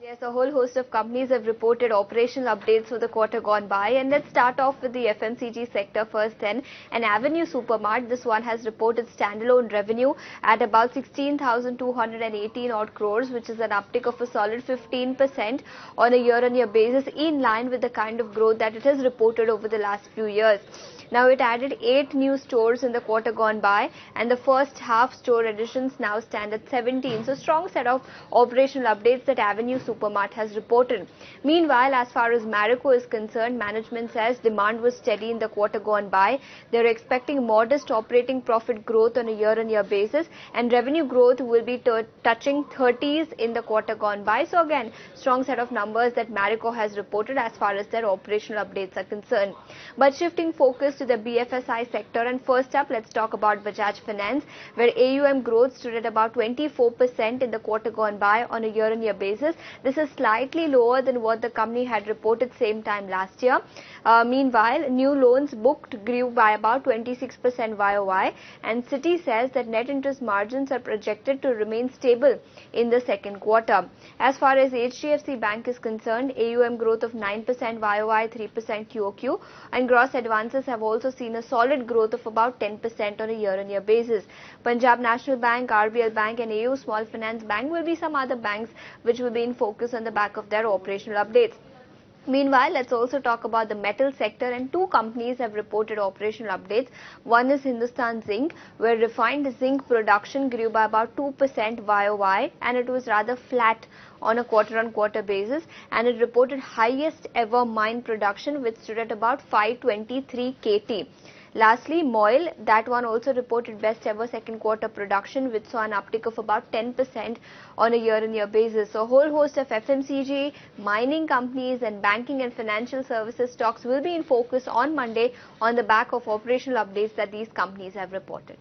Yes, a whole host of companies have reported operational updates for the quarter gone by, and let's start off with the FMCG sector first then. And Avenue Supermart, this one has reported standalone revenue at about 16,218 odd crores, which is an uptick of a solid 15% on a year-on-year basis, in line with the kind of growth that it has reported over the last few years. Now, it added 8 new stores in the quarter gone by, and the first half store additions now stand at 17. So, strong set of operational updates that Avenue Supermart has reported. Meanwhile, as far as Marico is concerned, management says demand was steady in the quarter gone by. They are expecting modest operating profit growth on a year-on-year basis, and revenue growth will be touching 30s in the quarter gone by. So, again, strong set of numbers that Marico has reported as far as their operational updates are concerned. But shifting focus to the BFSI sector, and first up, let's talk about Bajaj Finance, where AUM growth stood at about 24% in the quarter gone by on a year-on-year basis. This is slightly lower than what the company had reported same time last year. Meanwhile, new loans booked grew by about 26% YOY, and Citi says that net interest margins are projected to remain stable in the second quarter. As far as HDFC Bank is concerned, AUM growth of 9% YOY, 3% QOQ, and gross advances have also seen a solid growth of about 10% on a year-on-year basis. Punjab National Bank, RBL Bank and AU Small Finance Bank will be some other banks which will be in focus on the back of their operational updates. Meanwhile, let's also talk about the metal sector, and two companies have reported operational updates. One is Hindustan Zinc, where refined zinc production grew by about 2% YOY, and it was rather flat on a quarter-on-quarter basis, and it reported highest ever mine production, which stood at about 523 KT. Lastly, MOIL, that one also reported best ever second quarter production, which saw an uptick of about 10% on a year-on-year basis. So, a whole host of FMCG, mining companies and banking and financial services stocks will be in focus on Monday on the back of operational updates that these companies have reported.